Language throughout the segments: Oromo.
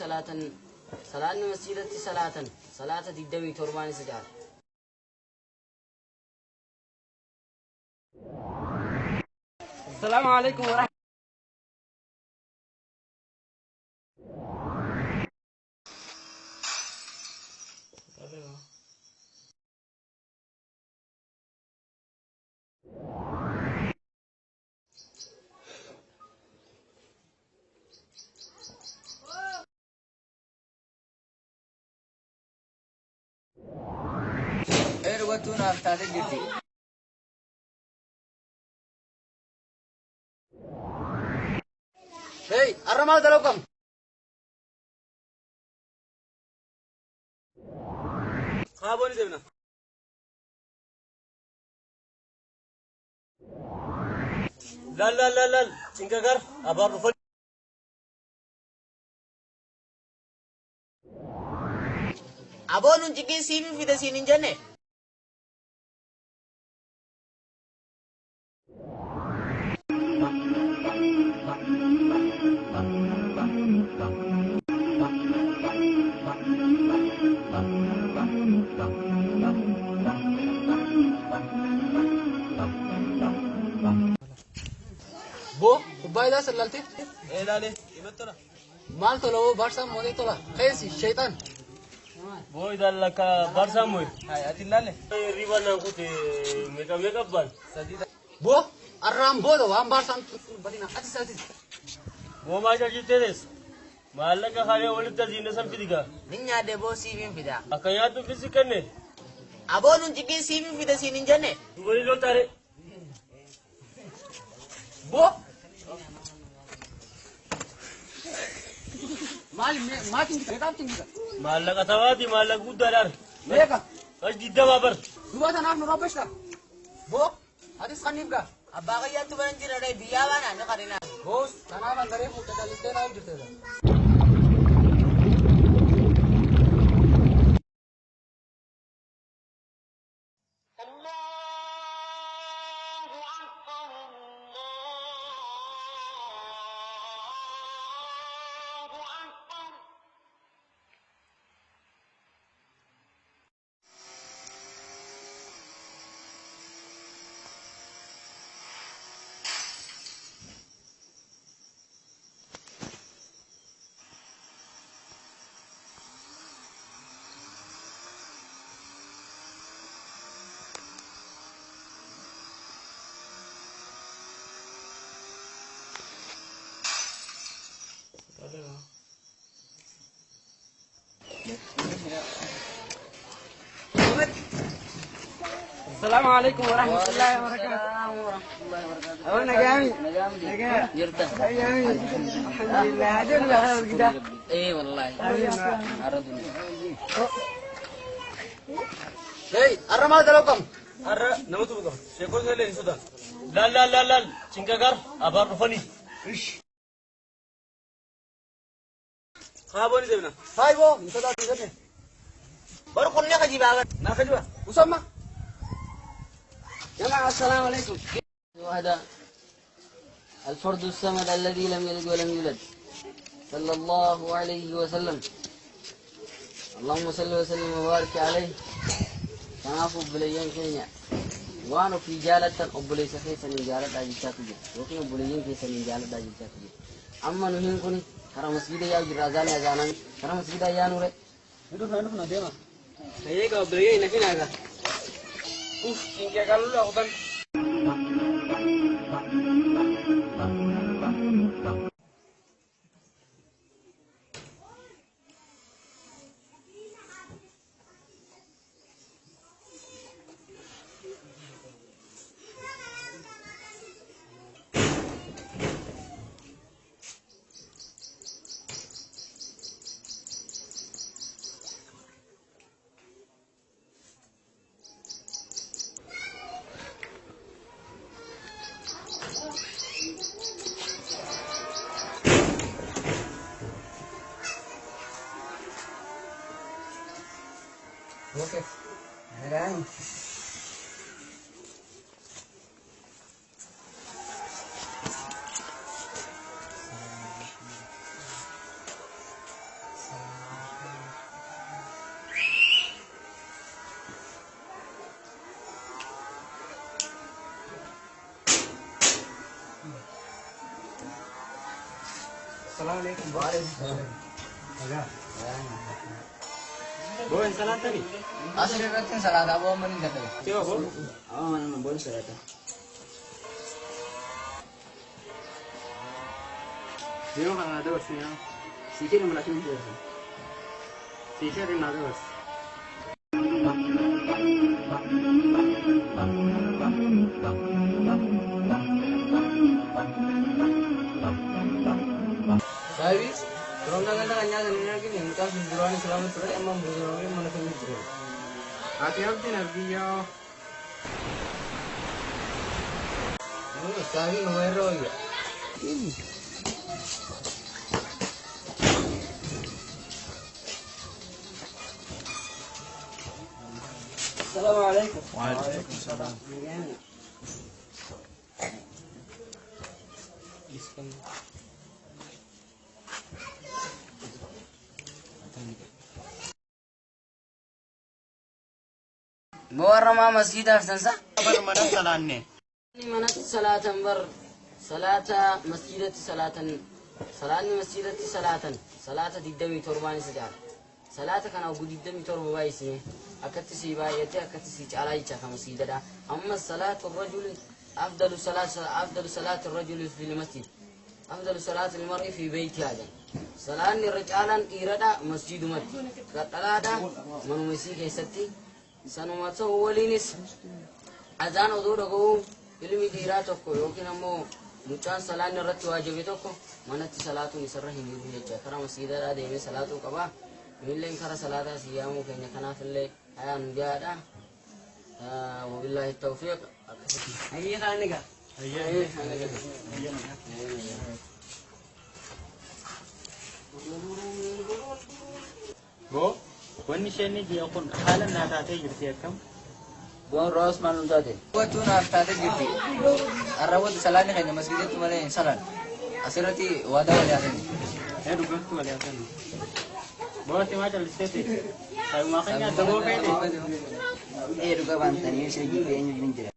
صلاة مسجد صلاة الدمي تربان سجار. السلام عليكم ورحمة وتونا بتاعتك جدي. هاي الرمال دلوكم. خابوني دبنا. لا تنكر أبار رفض. أبون نجيكي سيمي في دسين جنة. بو بايدا سلالتي ايه لالي يمتنا مال تلو برسام مودي تولا خيسي شيطان بو اذا لك برسام موي هاي اتي لالي ريبانا كوتي ميكا بان بو الرام بو دو ام برسام بدينا اتي سالتي بو ما جيتيرس مالك خالي ولد تزين سم فيديكا نيا دبو سيفين فيدا اكاياتو فيزيكني ابو نجيكي سيفين فيدا سينين جنة ولي لو تاري بو ما تنجي كتاب تنجي مالك أتوادي مالك بودار ليكا ايش دي دبابر دوا تناف نربشتا بو هذه خنيبكا أبغى ينتو بنجي ردي بياوانا نقارنا بوس تناف أندري فوتة كاليستين أو جرتة السلام عليكم ورحمة الله وبركاته. أنا جامي. جرت. جامي. الحمد لله. هذول بخير كده. إيه والله. عرضوني. هاي الرمال دلوكم. نموت بكم. شكون سلين سودا. لا. شنكار أبار رفني. إيش. خابوني دبنا. هاي بو. نسدا تيجي. baru kunnya kaji banget. Nah kedua, Usama. جماعة السلام عليكم. وهذا الفرد الصمد الذي لم يلد ولم يولد صلى الله عليه وسلم. اللهم صل وسلم وبارك عليه. تنافوا بليين كينيا. وانو في جالة أبولي سخيسا من جالة داجي شاكوجي. وكين أبوليين كيسا من جالة داجي شاكوجي. أما نهين كوني كرا مسجد يا جرازان يا زانان كرا مسجد يا نوري. itu sana dia mah. Saya kalau beli ini naga. Tinggi kalau lu aku kan. Oke, kan? عليكم. Bukan salah tadi. Asli berarti salah apa men kata. Coba, Bu. mana boleh salah. Dia kan ada wasnya. Sikit mana sini tu. Sisa din ada was. Habis Kurang dengan kanya dengan lagi nih, kita buruan selamat sore emang buruan mana sini buru. Hati-hati nanti ya. Sekali nomor ya. Assalamualaikum. Waalaikumsalam. بورما مسجد أفتنسا Kabar mana salanne? من صلاة بر صلاة مسجد صلاة صلاة مسجد صلاة صلاة الدم تربان سجاد صلاة كان أقول الدم تربو بايسي أكتسي بايتي أكتسي على يجا كمسجد دا أما صلاة الرجل أفضل صلاة الرجل في المسجد أفضل صلاة المرء في بيته هذا صلاة الرجال إيرادا مسجد مد قطلادا من مسيك يستي سنواتو ولينس أذان ودوركو ilmi dhiiraa tokko yookiin ammoo mucaan salaan irratti waajibe tokko manatti salaatuun isarra hin jiru jecha karaa masjiidaadhaa deemee salaatuu qaba. Illeen karaa salaataa siyyaamuu keenya kanaafillee ayaan jaadha. Wabillahi tawfiiq. Hayya kaaniga. Hayya. Bo, wanni sheni dia kun halan na ta tayi girti kam. Buang ros manun tadi. Buat cuna tadi gitu. Arawat salahnya kayaknya masjid itu mana salah. Asirati wadah wali asan. Duga tu wali asan. Bo si macam listete. Saya makanya dogo pede. Duga bantan ini saya juga yang gini jadi.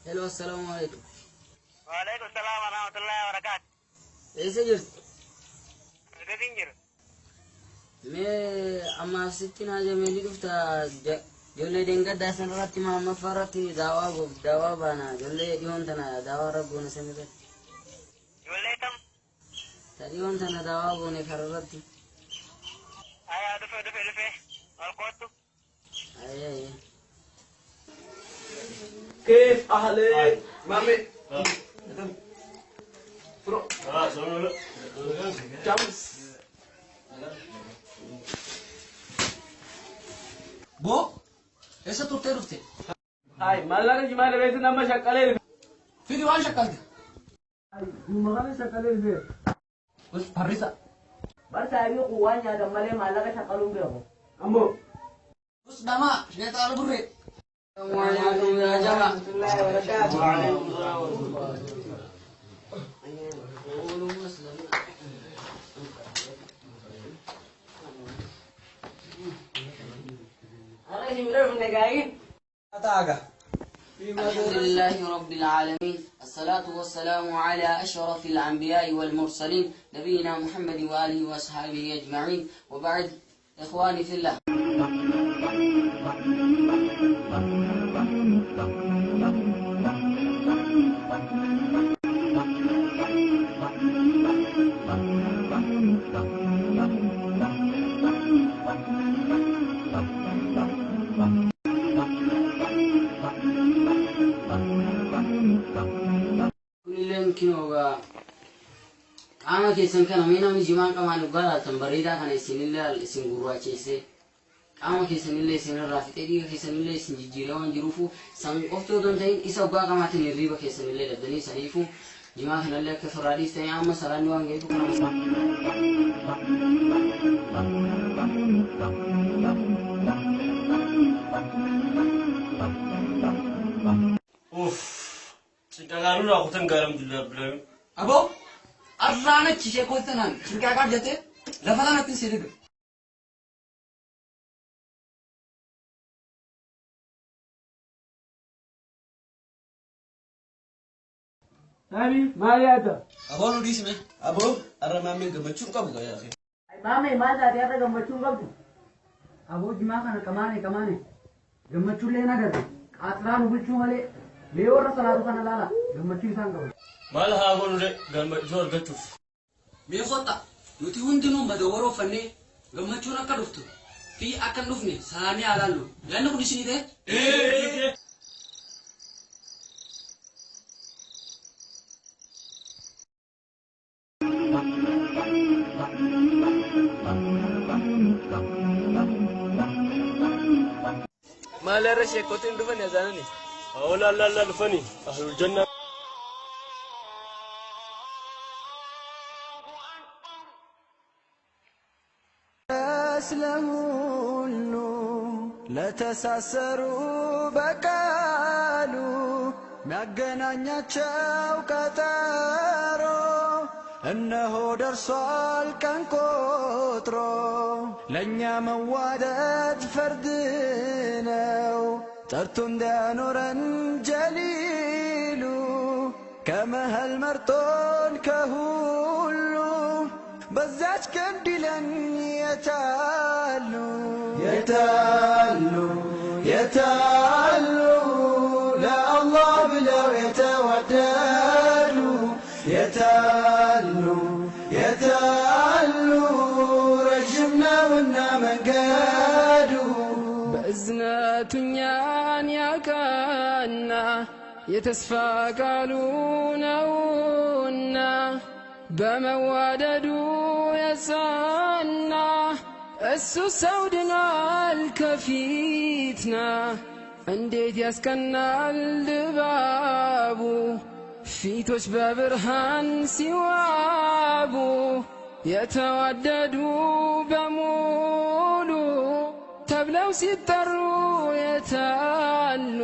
Hello, assalamualaikum. Waalaikumsalam warahmatullahi wabarakatuh. Ese jir. Gadinjir. Me amma sittin haja meli dufta jolle denga dasan ratti ma farati dawa bana jolle dion tana dawa rabbuna sembe. Jolle tam. Tadi on tana dawa bone farati. Aya dufe. Alqotu. Ay. كيف أهلي مامي برو جامس بو ايش تطير رفتي هاي ما لك جمال بيت نما شكلين في ديوان شكلت ما كان شكلين في بس فريسة بس هاي قوانيا دم مالي ما لك شكلون بيرو أمو بس دما شنو تعال بري Assalamualaikum ya jamaah. الحمد لله رب العالمين الصلاة والسلام على أشرف الأنبياء والمرسلين نبينا محمد وآله وأصحابه أجمعين وبعد إخواني في الله Ama kesan kana mina mi jiman kama ni bara tambarida kana sinilla singurwa chese ama kesan ille sinar rafite diga kesan ille sinjira wan jirufu san ofto don tay isa ba kama tin riba kesan ille dadani sarifu jima kana ille ka faradis tay ama salani wan gaitu kana Sintagaru ra khutan garam dillah bilam Abo, arrana chishe koitanan. Kya kaat jate? Lafala natin sirig. Nabi, Mariata. Abo no dis me. Abo, arrama min gamachun ka buga ya akhi. Mame, mata dia tak gambachuun qabdu. Aboo jimaa kana kamaane. Gammachuu illee nagate. Qaaxiraan bulchuu malee. Mee warra salaatu kana laala. Gammachuu isaan qabu. mal ha gonu de gammachuu argachuuf Me khota, nuti hundinuu madawwaroo fannee gammachuun akka dhuftu fi akka hin dhufne salaamee alaallu. Yaanni kun isinii ta'e? Maala irra sheekotiin dhufan yaazanani. awla la lufani ahlul janna ስለሁሉ ለተሳሰሩ በቃሉ ሚያገናኛቸው ቀጠሮ እነሆ ደርሷል ቀን ቆጥሮ ለእኛ መዋደድ ፈርድ ነው ጠርቶ እንዲያኖረን ጀሊሉ ከመሃል መርጦን ከሁሉ በዛች ቀን ዲለን የታሉ ለአላህ ብለው የተዋደዱ የታሉ ረጅም ነውና መንገዱ በእዝነቱ እኛን ያቀና የተስፋ ቃሉ ነውና በመዋደዱ የጸና እሱ ሰው ድኗል ከፊትና እንዴት ያስቀናል ድባቡ ፊቶች በብርሃን ሲዋቡ የተዋደዱ በሙሉ ተብለው ሲጠሩ የታሉ